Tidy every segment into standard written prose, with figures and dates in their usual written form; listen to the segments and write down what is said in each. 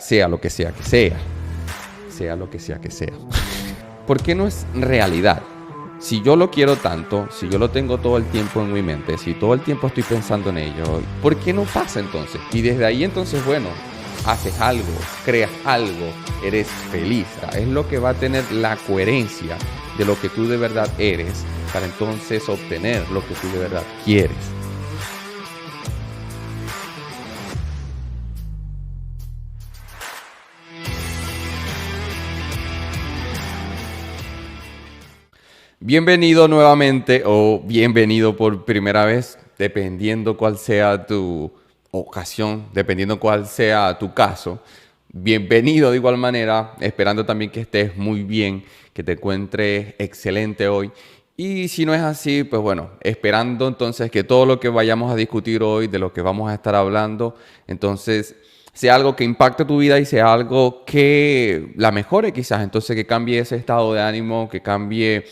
sea lo que sea que sea, sea lo que sea que sea. ¿Por qué no es realidad? Si yo lo quiero tanto, si yo lo tengo todo el tiempo en mi mente, si todo el tiempo estoy pensando en ello, ¿por qué no pasa entonces? Y desde ahí entonces, bueno, haces algo, creas algo, eres feliz. Es lo que va a tener la coherencia de lo que tú de verdad eres para entonces obtener lo que tú de verdad quieres. Bienvenido nuevamente o bienvenido por primera vez, dependiendo cuál sea tu ocasión, dependiendo cuál sea tu caso. Bienvenido de igual manera, esperando también que estés muy bien, que te encuentres excelente hoy. Y si no es así, pues bueno, esperando entonces que todo lo que vayamos a discutir hoy, de lo que vamos a estar hablando, entonces sea algo que impacte tu vida y sea algo que la mejore quizás, entonces que cambie ese estado de ánimo, que cambie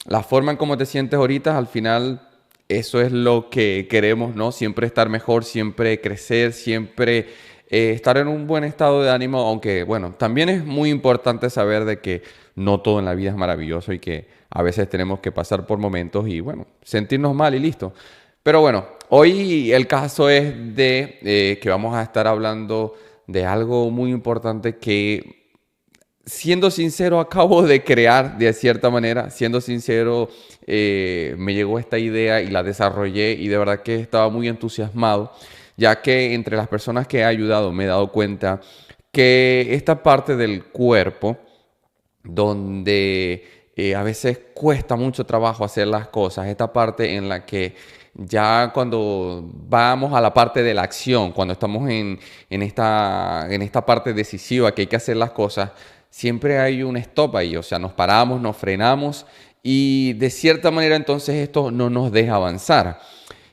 la forma en cómo te sientes ahorita. Al final, eso es lo que queremos, ¿no? Siempre estar mejor, siempre crecer, siempre estar en un buen estado de ánimo, aunque, bueno, también es muy importante saber de que no todo en la vida es maravilloso y que a veces tenemos que pasar por momentos y, bueno, sentirnos mal y listo. Pero bueno, hoy el caso es de que vamos a estar hablando de algo muy importante que, siendo sincero, acabo de crear de cierta manera. Siendo sincero, me llegó esta idea y la desarrollé y de verdad que estaba muy entusiasmado, ya que entre las personas que he ayudado me he dado cuenta que esta parte del cuerpo, donde a veces cuesta mucho trabajo hacer las cosas, esta parte en la que ya cuando vamos a la parte de la acción, cuando estamos en esta parte decisiva que hay que hacer las cosas, siempre hay un stop ahí, o sea, nos paramos, nos frenamos y de cierta manera entonces esto no nos deja avanzar.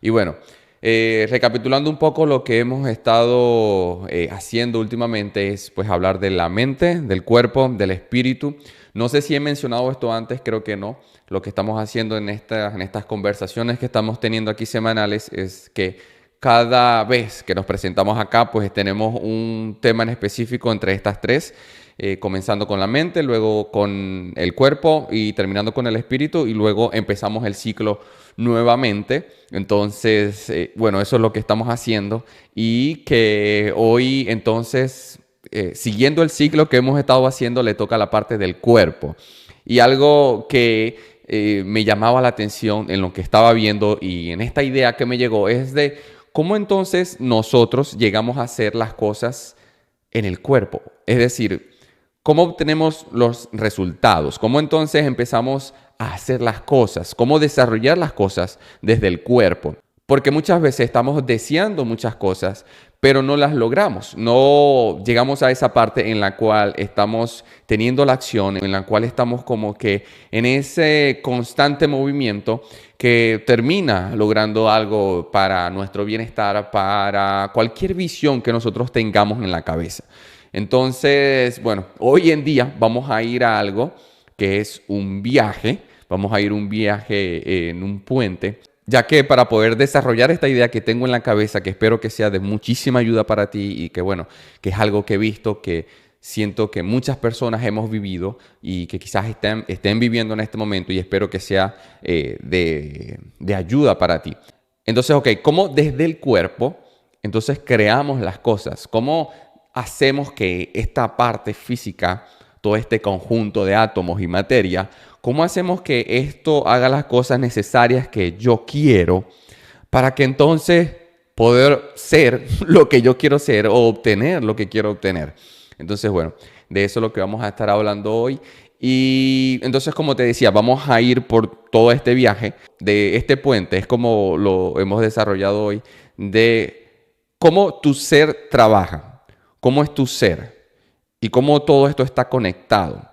Y bueno, recapitulando un poco lo que hemos estado haciendo últimamente es pues hablar de la mente, del cuerpo, del espíritu. No sé si he mencionado esto antes, creo que no. Lo que estamos haciendo en estas conversaciones que estamos teniendo aquí semanales es que cada vez que nos presentamos acá, pues tenemos un tema en específico entre estas tres, comenzando con la mente, luego con el cuerpo y terminando con el espíritu, y luego empezamos el ciclo nuevamente. Entonces, bueno, eso es lo que estamos haciendo y que hoy entonces, siguiendo el ciclo que hemos estado haciendo, le toca la parte del cuerpo. Y algo que me llamaba la atención en lo que estaba viendo y en esta idea que me llegó es de cómo entonces nosotros llegamos a hacer las cosas en el cuerpo. Es decir, cómo obtenemos los resultados, cómo entonces empezamos a hacer las cosas, cómo desarrollar las cosas desde el cuerpo. Porque muchas veces estamos deseando muchas cosas, pero no las logramos. No llegamos a esa parte en la cual estamos teniendo la acción, en la cual estamos como que en ese constante movimiento que termina logrando algo para nuestro bienestar, para cualquier visión que nosotros tengamos en la cabeza. Entonces, bueno, hoy en día vamos a ir a algo que es un viaje. Vamos a ir un viaje en un puente, ya que para poder desarrollar esta idea que tengo en la cabeza, que espero que sea de muchísima ayuda para ti y que, bueno, que es algo que he visto, que siento que muchas personas hemos vivido y que quizás estén viviendo en este momento, y espero que sea de ayuda para ti. Entonces, ok, ¿cómo desde el cuerpo entonces creamos las cosas? ¿Cómo hacemos que esta parte física, todo este conjunto de átomos y materia, cómo hacemos que esto haga las cosas necesarias que yo quiero para que entonces poder ser lo que yo quiero ser o obtener lo que quiero obtener? Entonces, bueno, de eso es lo que vamos a estar hablando hoy. Y entonces, como te decía, vamos a ir por todo este viaje de este puente. Es como lo hemos desarrollado hoy, de cómo tu ser trabaja, cómo es tu ser y cómo todo esto está conectado.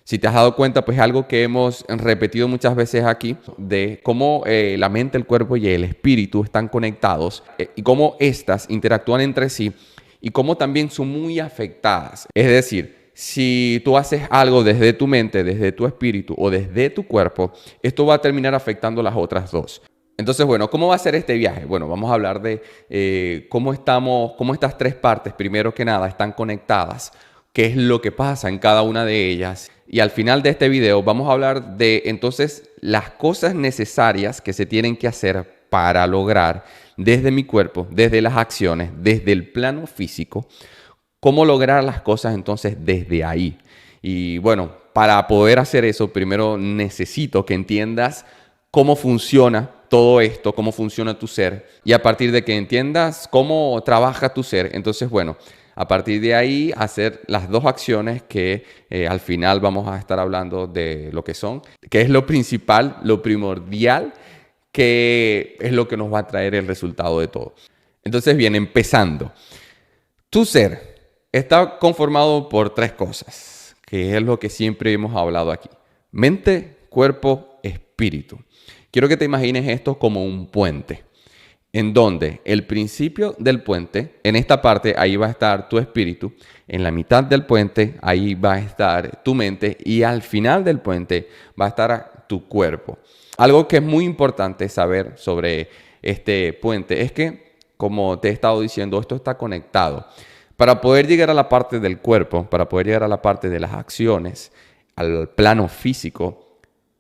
Si te has dado cuenta, pues algo que hemos repetido muchas veces aquí, de cómo la mente, el cuerpo y el espíritu están conectados, y cómo éstas interactúan entre sí y cómo también son muy afectadas. Es decir, si tú haces algo desde tu mente, desde tu espíritu o desde tu cuerpo, esto va a terminar afectando las otras dos. Entonces, bueno, ¿cómo va a ser este viaje? Bueno, vamos a hablar de cómo estas tres partes, primero que nada, están conectadas, qué es lo que pasa en cada una de ellas. Y al final de este video vamos a hablar de entonces las cosas necesarias que se tienen que hacer para lograr desde mi cuerpo, desde las acciones, desde el plano físico, cómo lograr las cosas entonces desde ahí. Y bueno, para poder hacer eso, primero necesito que entiendas cómo funciona todo esto, cómo funciona tu ser. Y a partir de que entiendas cómo trabaja tu ser, entonces, bueno, a partir de ahí hacer las dos acciones que al final vamos a estar hablando de lo que son, que es lo principal, lo primordial, que es lo que nos va a traer el resultado de todo. Entonces, bien, empezando. Tu ser está conformado por tres cosas, que es lo que siempre hemos hablado aquí. Mente, cuerpo, espíritu. Quiero que te imagines esto como un puente, en donde el principio del puente, en esta parte, ahí va a estar tu espíritu, en la mitad del puente, ahí va a estar tu mente y al final del puente va a estar tu cuerpo. Algo que es muy importante saber sobre este puente es que, como te he estado diciendo, esto está conectado. Para poder llegar a la parte del cuerpo, para poder llegar a la parte de las acciones, al plano físico,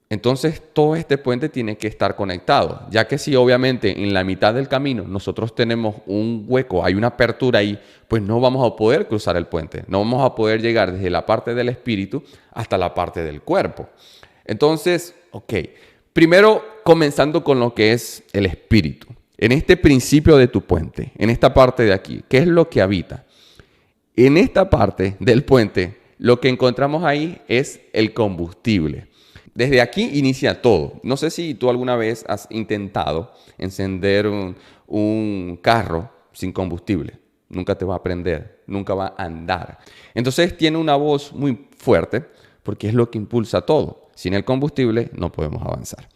entonces todo este puente tiene que estar conectado, ya que si obviamente en la mitad del camino nosotros tenemos un hueco, hay una apertura ahí, pues no vamos a poder cruzar el puente, no vamos a poder llegar desde la parte del espíritu hasta la parte del cuerpo. Entonces, ok, primero comenzando con lo que es el espíritu. En este principio de tu puente, en esta parte de aquí, ¿qué es lo que habita? En esta parte del puente, lo que encontramos ahí es el combustible. Desde aquí inicia todo. No sé si tú alguna vez has intentado encender un carro sin combustible. Nunca te va a prender, nunca va a andar. Entonces tiene una voz muy fuerte porque es lo que impulsa todo. Sin el combustible no podemos avanzar.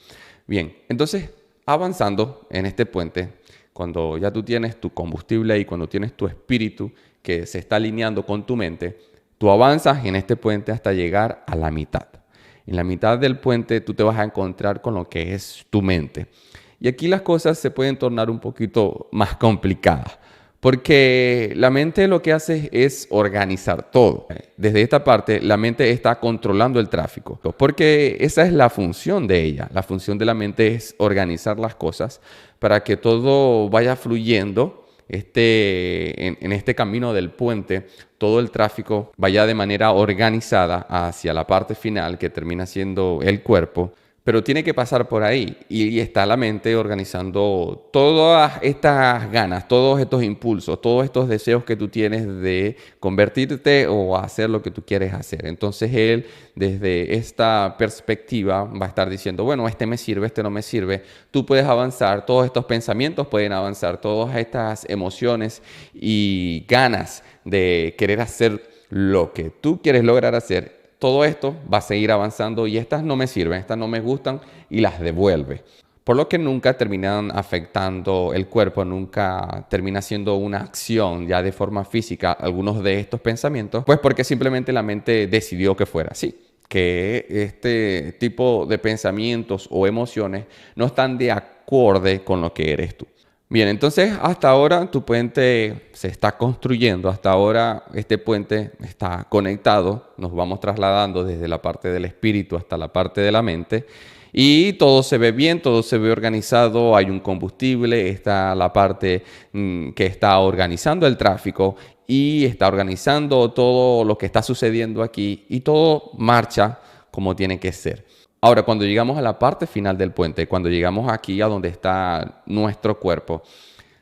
Bien, entonces avanzando en este puente, cuando ya tú tienes tu combustible y cuando tienes tu espíritu que se está alineando con tu mente, tú avanzas en este puente hasta llegar a la mitad. En la mitad del puente tú te vas a encontrar con lo que es tu mente. Y aquí las cosas se pueden tornar un poquito más complicadas, porque la mente lo que hace es organizar todo. Desde esta parte, la mente está controlando el tráfico, porque esa es la función de ella. La función de la mente es organizar las cosas para que todo vaya fluyendo en este camino del puente, todo el tráfico vaya de manera organizada hacia la parte final que termina siendo el cuerpo, pero tiene que pasar por ahí y está la mente organizando todas estas ganas, todos estos impulsos, todos estos deseos que tú tienes de convertirte o hacer lo que tú quieres hacer. Entonces él, desde esta perspectiva, va a estar diciendo, bueno, este me sirve, este no me sirve. Tú puedes avanzar, todos estos pensamientos pueden avanzar, todas estas emociones y ganas de querer hacer lo que tú quieres lograr hacer. Todo esto va a seguir avanzando y estas no me sirven, estas no me gustan y las devuelve. Por lo que nunca terminan afectando el cuerpo, nunca termina siendo una acción ya de forma física algunos de estos pensamientos, pues porque simplemente la mente decidió que fuera así, que este tipo de pensamientos o emociones no están de acorde con lo que eres tú. Bien, entonces hasta ahora tu puente se está construyendo, hasta ahora este puente está conectado, nos vamos trasladando desde la parte del espíritu hasta la parte de la mente y todo se ve bien, todo se ve organizado, hay un combustible, está la parte que está organizando el tráfico y está organizando todo lo que está sucediendo aquí y todo marcha como tiene que ser. Ahora, cuando llegamos a la parte final del puente, cuando llegamos aquí a donde está nuestro cuerpo,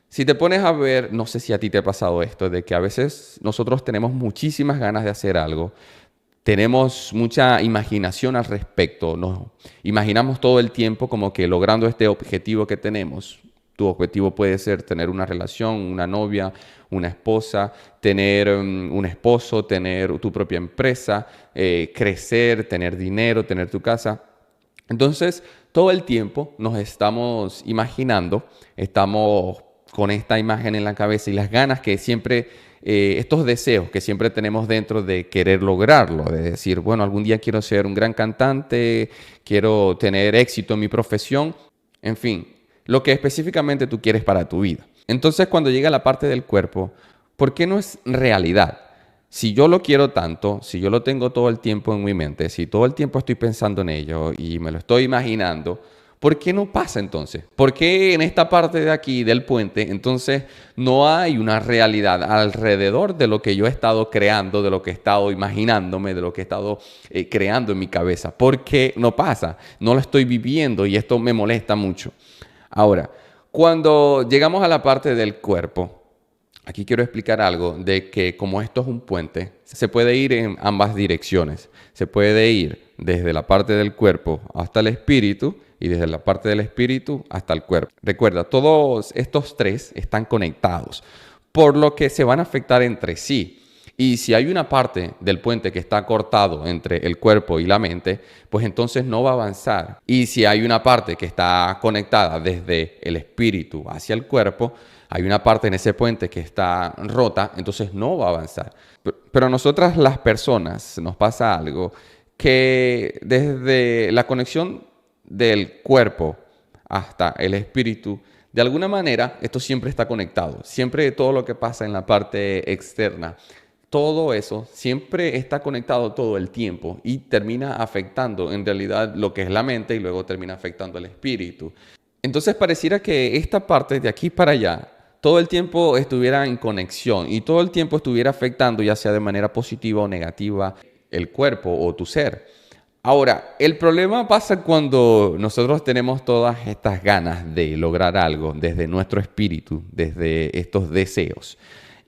si te pones a ver, no sé si a ti te ha pasado esto, de que a veces nosotros tenemos muchísimas ganas de hacer algo, tenemos mucha imaginación al respecto, nos imaginamos todo el tiempo como que logrando este objetivo que tenemos. Tu objetivo puede ser tener una relación, una novia, una esposa, tener un esposo, tener tu propia empresa, crecer, tener dinero, tener tu casa. Entonces, todo el tiempo nos estamos imaginando, estamos con esta imagen en la cabeza y las ganas que siempre, estos deseos que siempre tenemos dentro de querer lograrlo, de decir, bueno, algún día quiero ser un gran cantante, quiero tener éxito en mi profesión, en fin. lo que específicamente tú quieres para tu vida. Entonces, cuando llega la parte del cuerpo, ¿por qué no es realidad? Si yo lo quiero tanto, si yo lo tengo todo el tiempo en mi mente, si todo el tiempo estoy pensando en ello y me lo estoy imaginando, ¿por qué no pasa entonces? ¿Por qué en esta parte de aquí del puente entonces no hay una realidad alrededor de lo que yo he estado creando, de lo que he estado imaginándome, de lo que he estado creando en mi cabeza? ¿Por qué no pasa? No lo estoy viviendo y esto me molesta mucho. Ahora, cuando llegamos a la parte del cuerpo, aquí quiero explicar algo de que como esto es un puente, se puede ir en ambas direcciones. Se puede ir desde la parte del cuerpo hasta el espíritu y desde la parte del espíritu hasta el cuerpo. Recuerda, todos estos tres están conectados, por lo que se van a afectar entre sí. Y si hay una parte del puente que está cortado entre el cuerpo y la mente, pues entonces no va a avanzar. Y si hay una parte que está conectada desde el espíritu hacia el cuerpo, hay una parte en ese puente que está rota, entonces no va a avanzar. Pero a nosotras las personas nos pasa algo que desde la conexión del cuerpo hasta el espíritu, de alguna manera esto siempre está conectado. Siempre todo lo que pasa en la parte externa, todo eso siempre está conectado todo el tiempo y termina afectando en realidad lo que es la mente y luego termina afectando el espíritu. Entonces pareciera que esta parte de aquí para allá todo el tiempo estuviera en conexión y todo el tiempo estuviera afectando, ya sea de manera positiva o negativa, el cuerpo o tu ser. Ahora, el problema pasa cuando nosotros tenemos todas estas ganas de lograr algo desde nuestro espíritu, desde estos deseos.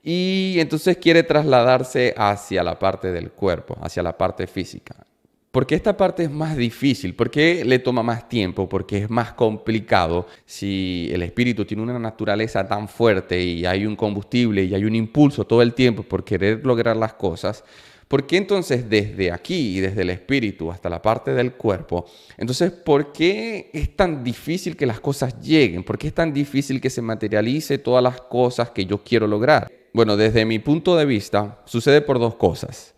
Y entonces quiere trasladarse hacia la parte del cuerpo, hacia la parte física. ¿Por qué esta parte es más difícil? ¿Por qué le toma más tiempo? Porque es más complicado si el espíritu tiene una naturaleza tan fuerte y hay un combustible y hay un impulso todo el tiempo por querer lograr las cosas. ¿Por qué entonces desde aquí, desde el espíritu hasta la parte del cuerpo, entonces por qué es tan difícil que las cosas lleguen? ¿Por qué es tan difícil que se materialice todas las cosas que yo quiero lograr? Bueno, desde mi punto de vista, sucede por dos cosas.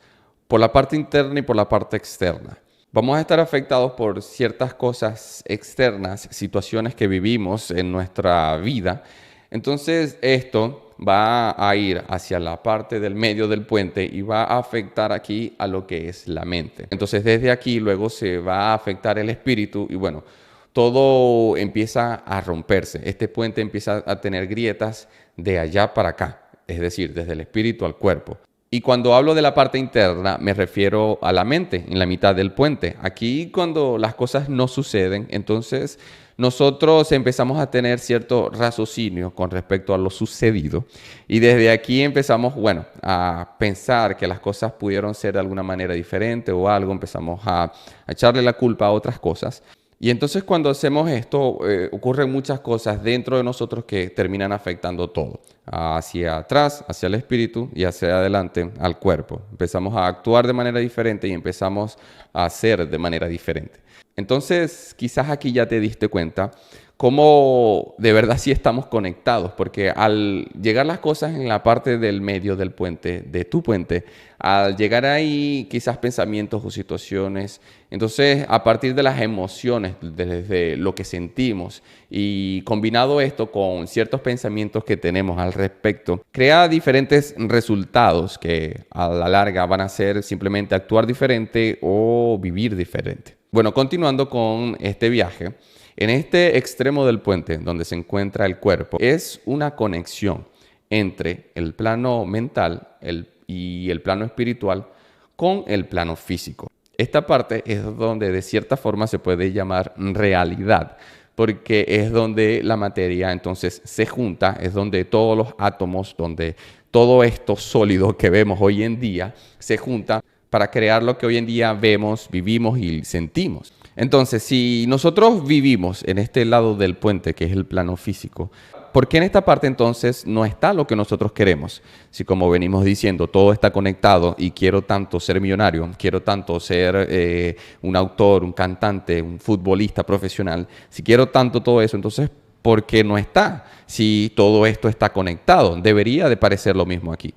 Por la parte interna y por la parte externa. Vamos a estar afectados por ciertas cosas externas, situaciones que vivimos en nuestra vida. Entonces esto va a ir hacia la parte del medio del puente y va a afectar aquí a lo que es la mente. Entonces desde aquí luego se va a afectar el espíritu y bueno, todo empieza a romperse. Este puente empieza a tener grietas de allá para acá, es decir, desde el espíritu al cuerpo. Y cuando hablo de la parte interna, me refiero a la mente, en la mitad del puente. Aquí cuando las cosas no suceden, entonces nosotros empezamos a tener cierto raciocinio con respecto a lo sucedido. Y desde aquí empezamos, bueno, a pensar que las cosas pudieron ser de alguna manera diferente o algo. Empezamos a echarle la culpa a otras cosas. Y entonces cuando hacemos esto, ocurren muchas cosas dentro de nosotros que terminan afectando todo. Hacia atrás, hacia el espíritu y hacia adelante al cuerpo. Empezamos a actuar de manera diferente y empezamos a hacer de manera diferente. Entonces, quizás aquí ya te diste cuenta cómo de verdad sí estamos conectados, porque al llegar las cosas en la parte del medio del puente, de tu puente, al llegar ahí quizás pensamientos o situaciones, entonces a partir de las emociones, desde lo que sentimos y combinado esto con ciertos pensamientos que tenemos al respecto, crea diferentes resultados que a la larga van a ser simplemente actuar diferente o vivir diferente. Bueno, continuando con este viaje, en este extremo del puente donde se encuentra el cuerpo, es una conexión entre el plano mental y el plano espiritual con el plano físico. Esta parte es donde de cierta forma se puede llamar realidad, porque es donde la materia entonces se junta, es donde todos los átomos, donde todo esto sólido que vemos hoy en día se junta para crear lo que hoy en día vemos, vivimos y sentimos. Entonces, si nosotros vivimos en este lado del puente, que es el plano físico, ¿por qué en esta parte entonces no está lo que nosotros queremos? Si como venimos diciendo, todo está conectado y quiero tanto ser millonario, quiero tanto ser un autor, un cantante, un futbolista profesional, si quiero tanto todo eso, entonces, ¿por qué no está? Si todo esto está conectado, debería de parecer lo mismo aquí.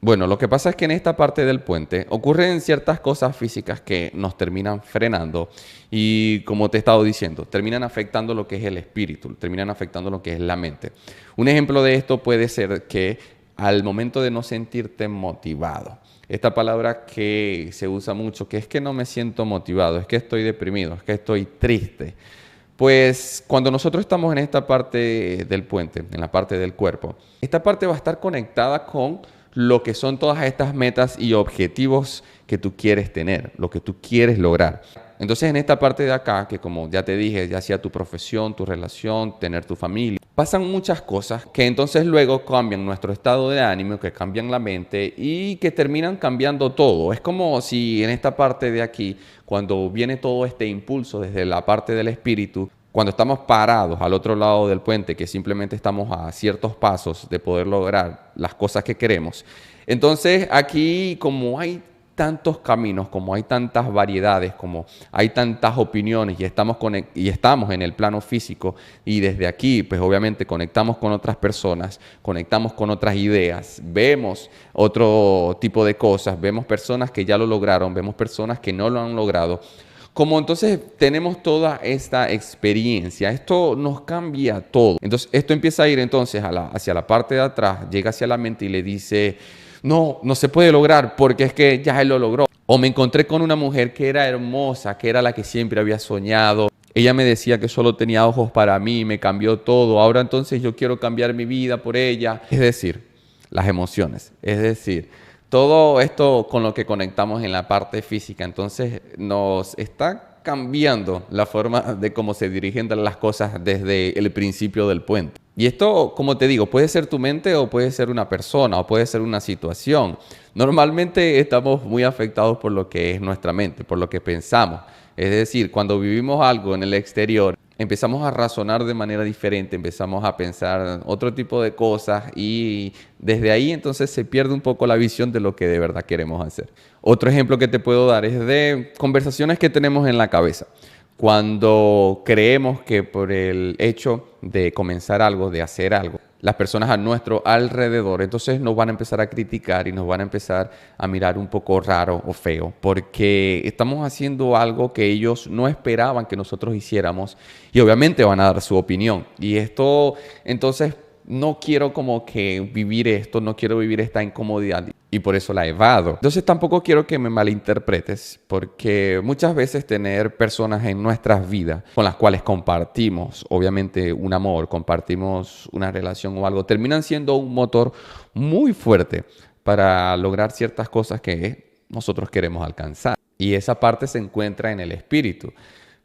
Bueno, lo que pasa es que en esta parte del puente ocurren ciertas cosas físicas que nos terminan frenando y, como te he estado diciendo, terminan afectando lo que es el espíritu, terminan afectando lo que es la mente. Un ejemplo de esto puede ser que al momento de no sentirte motivado, esta palabra que se usa mucho, que es que no me siento motivado, es que estoy deprimido, es que estoy triste. Pues cuando nosotros estamos en esta parte del puente, en la parte del cuerpo, esta parte va a estar conectada con lo que son todas estas metas y objetivos que tú quieres tener, lo que tú quieres lograr. Entonces en esta parte de acá, que como ya te dije, ya sea tu profesión, tu relación, tener tu familia, pasan muchas cosas que entonces luego cambian nuestro estado de ánimo, que cambian la mente y que terminan cambiando todo. Es como si en esta parte de aquí, cuando viene todo este impulso desde la parte del espíritu, cuando estamos parados al otro lado del puente, que simplemente estamos a ciertos pasos de poder lograr las cosas que queremos, entonces aquí como hay tantos caminos, como hay tantas variedades, como hay tantas opiniones y estamos en el plano físico y desde aquí pues obviamente conectamos con otras personas, conectamos con otras ideas, vemos otro tipo de cosas, vemos personas que ya lo lograron, vemos personas que no lo han logrado. Como entonces tenemos toda esta experiencia, esto nos cambia todo. Entonces esto empieza a ir entonces hacia la parte de atrás, llega hacia la mente y le dice, no, no se puede lograr porque es que ya él lo logró. O me encontré con una mujer que era hermosa, que era la que siempre había soñado. Ella me decía que solo tenía ojos para mí, me cambió todo. Ahora entonces yo quiero cambiar mi vida por ella. Es decir, las emociones. Es decir, todo esto con lo que conectamos en la parte física, entonces nos está cambiando la forma de cómo se dirigen las cosas desde el principio del puente. Y esto, como te digo, puede ser tu mente o puede ser una persona o puede ser una situación. Normalmente estamos muy afectados por lo que es nuestra mente, por lo que pensamos. Es decir, cuando vivimos algo en el exterior, empezamos a razonar de manera diferente, empezamos a pensar otro tipo de cosas y desde ahí entonces se pierde un poco la visión de lo que de verdad queremos hacer. Otro ejemplo que te puedo dar es de conversaciones que tenemos en la cabeza. Cuando creemos que por el hecho de comenzar algo, de hacer algo, las personas a nuestro alrededor, entonces nos van a empezar a criticar y nos van a empezar a mirar un poco raro o feo, porque estamos haciendo algo que ellos no esperaban que nosotros hiciéramos y obviamente van a dar su opinión. Y esto, entonces, no quiero como que vivir esto, no quiero vivir esta incomodidad y por eso la evado. Entonces tampoco quiero que me malinterpretes, porque muchas veces tener personas en nuestras vidas con las cuales compartimos, obviamente un amor, compartimos una relación o algo, terminan siendo un motor muy fuerte para lograr ciertas cosas que nosotros queremos alcanzar. Y esa parte se encuentra en el espíritu.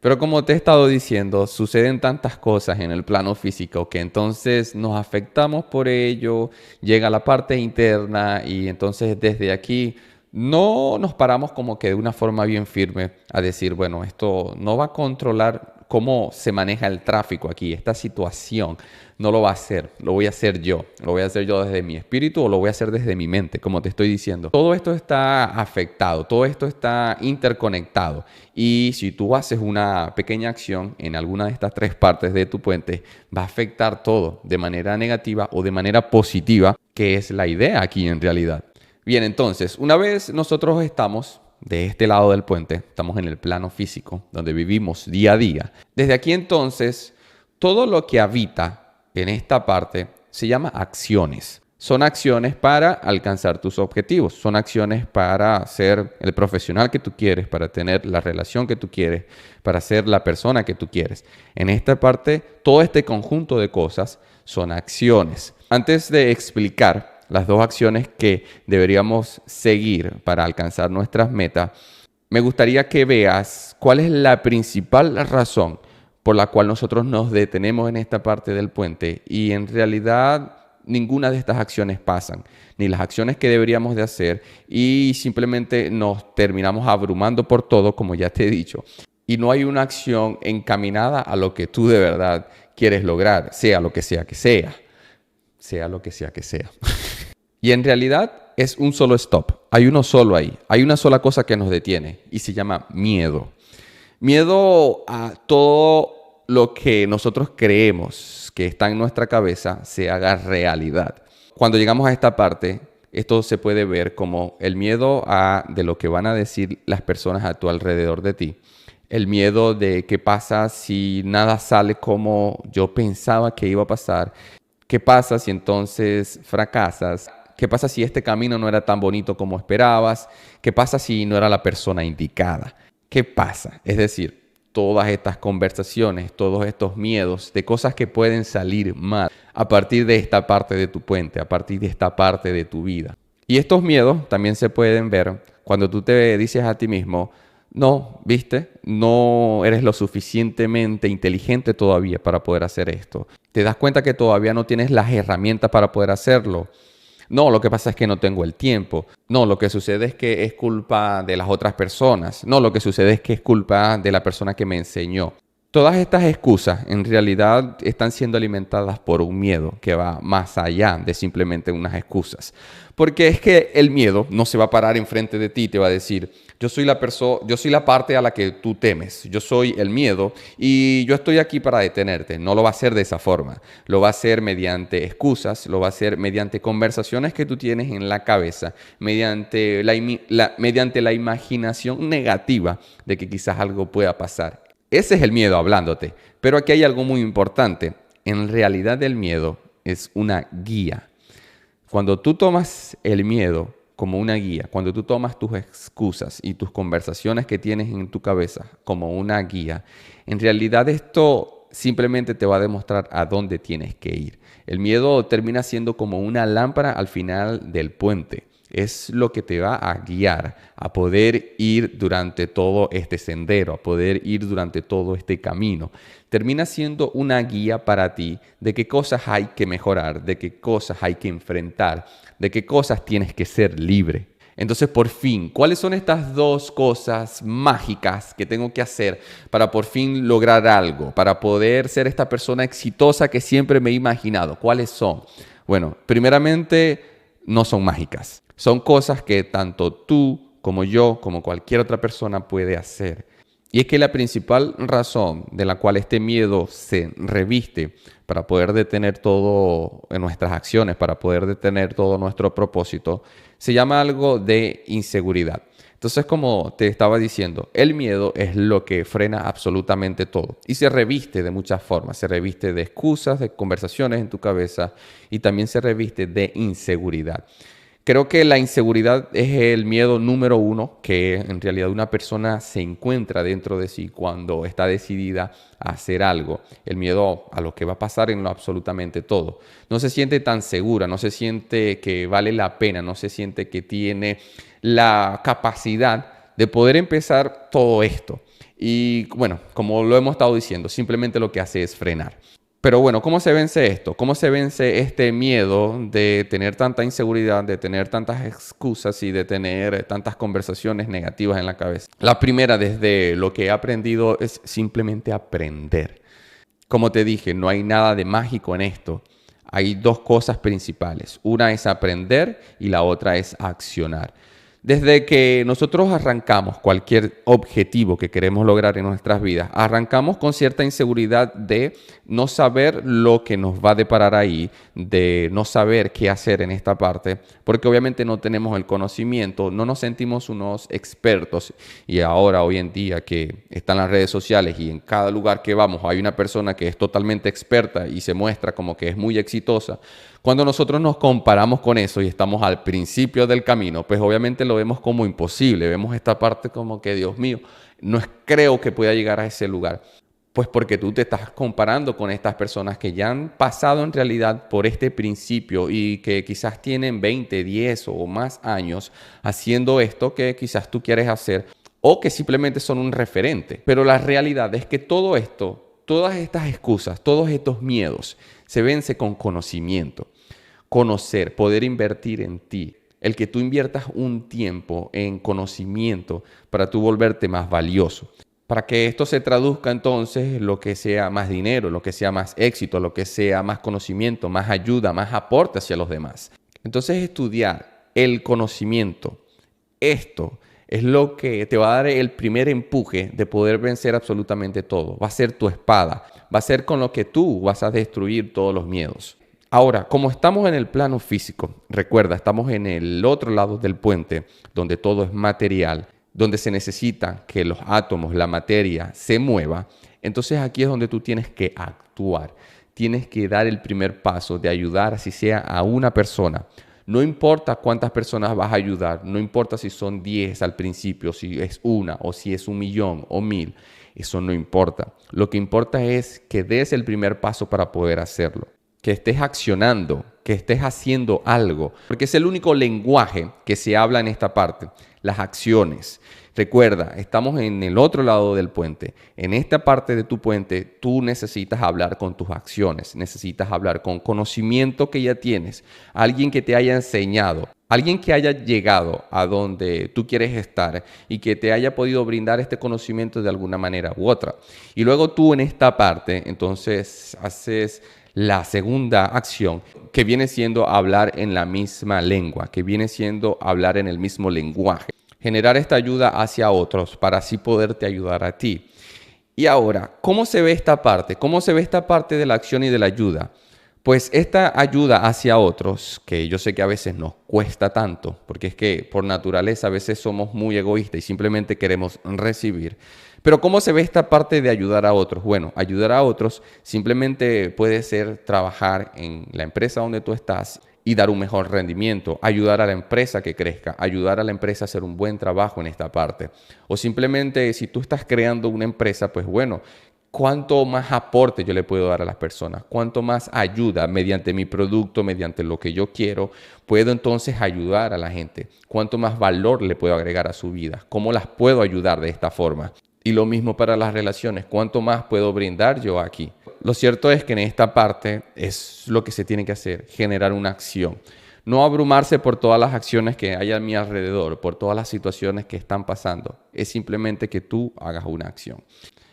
Pero como te he estado diciendo, suceden tantas cosas en el plano físico que entonces nos afectamos por ello, llega la parte interna y entonces desde aquí no nos paramos como que de una forma bien firme a decir, bueno, esto no va a controlar cómo se maneja el tráfico aquí, esta situación no lo va a hacer, lo voy a hacer yo. Lo voy a hacer yo desde mi espíritu o lo voy a hacer desde mi mente, como te estoy diciendo. Todo esto está afectado, todo esto está interconectado. Y si tú haces una pequeña acción en alguna de estas tres partes de tu puente, va a afectar todo de manera negativa o de manera positiva, que es la idea aquí en realidad. Bien, entonces, una vez nosotros estamos de este lado del puente, estamos en el plano físico, donde vivimos día a día. Desde aquí entonces, todo lo que habita en esta parte se llama acciones. Son acciones para alcanzar tus objetivos, son acciones para ser el profesional que tú quieres, para tener la relación que tú quieres, para ser la persona que tú quieres. En esta parte, todo este conjunto de cosas son acciones. Antes de explicar las dos acciones que deberíamos seguir para alcanzar nuestras metas, me gustaría que veas cuál es la principal razón por la cual nosotros nos detenemos en esta parte del puente y en realidad ninguna de estas acciones pasan, ni las acciones que deberíamos de hacer y simplemente nos terminamos abrumando por todo, como ya te he dicho. Y no hay una acción encaminada a lo que tú de verdad quieres lograr, sea lo que sea que sea, sea lo que sea que sea. Y en realidad es un solo stop, hay uno solo ahí, hay una sola cosa que nos detiene y se llama miedo. Miedo a todo lo que nosotros creemos que está en nuestra cabeza se haga realidad. Cuando llegamos a esta parte, esto se puede ver como el miedo de lo que van a decir las personas a tu alrededor de ti. El miedo de qué pasa si nada sale como yo pensaba que iba a pasar. ¿Qué pasa si entonces fracasas? ¿Qué pasa si este camino no era tan bonito como esperabas? ¿Qué pasa si no era la persona indicada? ¿Qué pasa? Es decir, todas estas conversaciones, todos estos miedos de cosas que pueden salir mal a partir de esta parte de tu puente, a partir de esta parte de tu vida. Y estos miedos también se pueden ver cuando tú te dices a ti mismo, no, viste, no eres lo suficientemente inteligente todavía para poder hacer esto. Te das cuenta que todavía no tienes las herramientas para poder hacerlo. No, lo que pasa es que no tengo el tiempo. No, lo que sucede es que es culpa de las otras personas. No, lo que sucede es que es culpa de la persona que me enseñó. Todas estas excusas en realidad están siendo alimentadas por un miedo que va más allá de simplemente unas excusas. Porque es que el miedo no se va a parar enfrente de ti y te va a decir, yo soy la parte a la que tú temes, yo soy el miedo y yo estoy aquí para detenerte. No lo va a hacer de esa forma, lo va a hacer mediante excusas, lo va a hacer mediante conversaciones que tú tienes en la cabeza, mediante la imaginación negativa de que quizás algo pueda pasar. Ese es el miedo hablándote. Pero aquí hay algo muy importante. En realidad el miedo es una guía. Cuando tú tomas el miedo como una guía, cuando tú tomas tus excusas y tus conversaciones que tienes en tu cabeza como una guía, en realidad esto simplemente te va a demostrar a dónde tienes que ir. El miedo termina siendo como una lámpara al final del puente. Es lo que te va a guiar a poder ir durante todo este sendero, a poder ir durante todo este camino. Termina siendo una guía para ti de qué cosas hay que mejorar, de qué cosas hay que enfrentar, de qué cosas tienes que ser libre. Entonces, por fin, ¿cuáles son estas dos cosas mágicas que tengo que hacer para por fin lograr algo, para poder ser esta persona exitosa que siempre me he imaginado? ¿Cuáles son? Bueno, primeramente, no son mágicas. Son cosas que tanto tú como yo, como cualquier otra persona puede hacer. Y es que la principal razón de la cual este miedo se reviste para poder detener todo en nuestras acciones, para poder detener todo nuestro propósito, se llama algo de inseguridad. Entonces, como te estaba diciendo, el miedo es lo que frena absolutamente todo y se reviste de muchas formas. Se reviste de excusas, de conversaciones en tu cabeza y también se reviste de inseguridad. Creo que la inseguridad es el miedo número uno que en realidad una persona se encuentra dentro de sí cuando está decidida a hacer algo. El miedo a lo que va a pasar en lo absolutamente todo. No se siente tan segura, no se siente que vale la pena, no se siente que tiene la capacidad de poder empezar todo esto. Y bueno, como lo hemos estado diciendo, simplemente lo que hace es frenar. Pero bueno, ¿cómo se vence esto? ¿Cómo se vence este miedo de tener tanta inseguridad, de tener tantas excusas y de tener tantas conversaciones negativas en la cabeza? La primera, desde lo que he aprendido, es simplemente aprender. Como te dije, no hay nada de mágico en esto. Hay dos cosas principales. Una es aprender y la otra es accionar. Desde que nosotros arrancamos cualquier objetivo que queremos lograr en nuestras vidas, arrancamos con cierta inseguridad de no saber lo que nos va a deparar ahí, de no saber qué hacer en esta parte, porque obviamente no tenemos el conocimiento, no nos sentimos unos expertos. Y ahora, hoy en día, que están las redes sociales y en cada lugar que vamos hay una persona que es totalmente experta y se muestra como que es muy exitosa. Cuando nosotros nos comparamos con eso y estamos al principio del camino, pues obviamente lo vemos como imposible. Vemos esta parte como que, Dios mío, no creo que pueda llegar a ese lugar. Pues porque tú te estás comparando con estas personas que ya han pasado en realidad por este principio y que quizás tienen 20, 10 o más años haciendo esto que quizás tú quieres hacer o que simplemente son un referente. Pero la realidad es que todo esto, todas estas excusas, todos estos miedos se vence con conocimiento. Conocer, poder invertir en ti. El que tú inviertas un tiempo en conocimiento para tú volverte más valioso. Para que esto se traduzca entonces en lo que sea más dinero, lo que sea más éxito, lo que sea más conocimiento, más ayuda, más aporte hacia los demás. Entonces estudiar el conocimiento, esto es lo que te va a dar el primer empuje de poder vencer absolutamente todo. Va a ser tu espada, va a ser con lo que tú vas a destruir todos los miedos. Ahora, como estamos en el plano físico, recuerda, estamos en el otro lado del puente, donde todo es material, donde se necesita que los átomos, la materia, se mueva. Entonces aquí es donde tú tienes que actuar. Tienes que dar el primer paso de ayudar, así sea a una persona. No importa cuántas personas vas a ayudar, no importa si son 10 al principio, si es una o si es 1.000.000 o 1.000, eso no importa. Lo que importa es que des el primer paso para poder hacerlo, que estés accionando, que estés haciendo algo, porque es el único lenguaje que se habla en esta parte, las acciones. Recuerda, estamos en el otro lado del puente. En esta parte de tu puente, tú necesitas hablar con tus acciones, necesitas hablar con conocimiento que ya tienes, alguien que te haya enseñado, alguien que haya llegado a donde tú quieres estar y que te haya podido brindar este conocimiento de alguna manera u otra. Y luego tú en esta parte, entonces haces la segunda acción, que viene siendo hablar en la misma lengua, que viene siendo hablar en el mismo lenguaje. Generar esta ayuda hacia otros para así poderte ayudar a ti. Y ahora, ¿cómo se ve esta parte? ¿Cómo se ve esta parte de la acción y de la ayuda? Pues esta ayuda hacia otros, que yo sé que a veces nos cuesta tanto, porque es que por naturaleza a veces somos muy egoístas y simplemente queremos recibir. Pero ¿cómo se ve esta parte de ayudar a otros? Bueno, ayudar a otros simplemente puede ser trabajar en la empresa donde tú estás y dar un mejor rendimiento, ayudar a la empresa que crezca, ayudar a la empresa a hacer un buen trabajo en esta parte. O simplemente si tú estás creando una empresa, pues bueno, ¿cuánto más aporte yo le puedo dar a las personas? ¿Cuánto más ayuda mediante mi producto, mediante lo que yo quiero, puedo entonces ayudar a la gente? ¿Cuánto más valor le puedo agregar a su vida? ¿Cómo las puedo ayudar de esta forma? Y lo mismo para las relaciones. ¿Cuánto más puedo brindar yo aquí? Lo cierto es que en esta parte es lo que se tiene que hacer, generar una acción. No abrumarse por todas las acciones que hay a mi alrededor, por todas las situaciones que están pasando. Es simplemente que tú hagas una acción.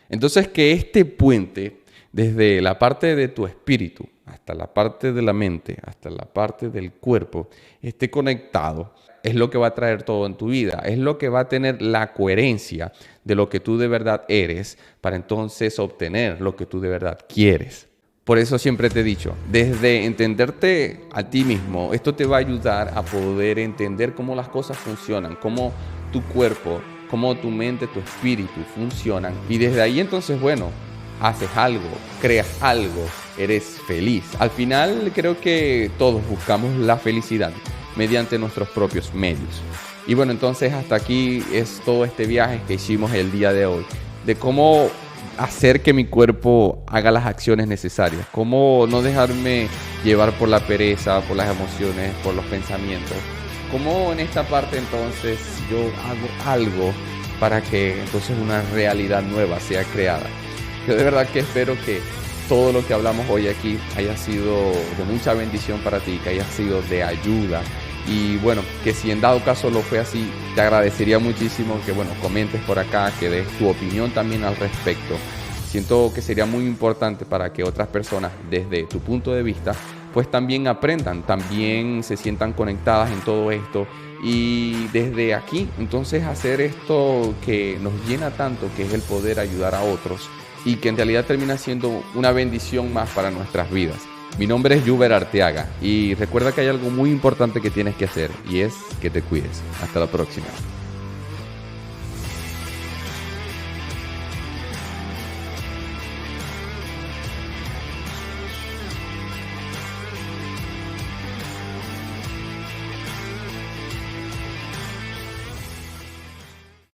Entonces, que este puente, desde la parte de tu espíritu, hasta la parte de la mente, hasta la parte del cuerpo, esté conectado, es lo que va a traer todo en tu vida. Es lo que va a tener la coherencia de lo que tú de verdad eres para entonces obtener lo que tú de verdad quieres. Por eso siempre te he dicho, desde entenderte a ti mismo, esto te va a ayudar a poder entender cómo las cosas funcionan, cómo tu cuerpo, cómo tu mente, tu espíritu funcionan. Y desde ahí entonces, bueno, haces algo, creas algo, eres feliz. Al final creo que todos buscamos la felicidad mediante nuestros propios medios. Y bueno, entonces hasta aquí es todo este viaje que hicimos el día de hoy, de cómo hacer que mi cuerpo haga las acciones necesarias, cómo no dejarme llevar por la pereza, por las emociones, por los pensamientos, cómo en esta parte entonces yo hago algo para que entonces una realidad nueva sea creada. Yo de verdad que espero que todo lo que hablamos hoy aquí haya sido de mucha bendición para ti, que haya sido de ayuda. Y bueno, que si en dado caso lo fue así, te agradecería muchísimo que bueno, comentes por acá, que des tu opinión también al respecto. Siento que sería muy importante para que otras personas, desde tu punto de vista, pues también aprendan, también se sientan conectadas en todo esto. Y desde aquí, entonces hacer esto que nos llena tanto, que es el poder ayudar a otros y que en realidad termina siendo una bendición más para nuestras vidas. Mi nombre es Yuber Arteaga y recuerda que hay algo muy importante que tienes que hacer y es que te cuides. Hasta la próxima.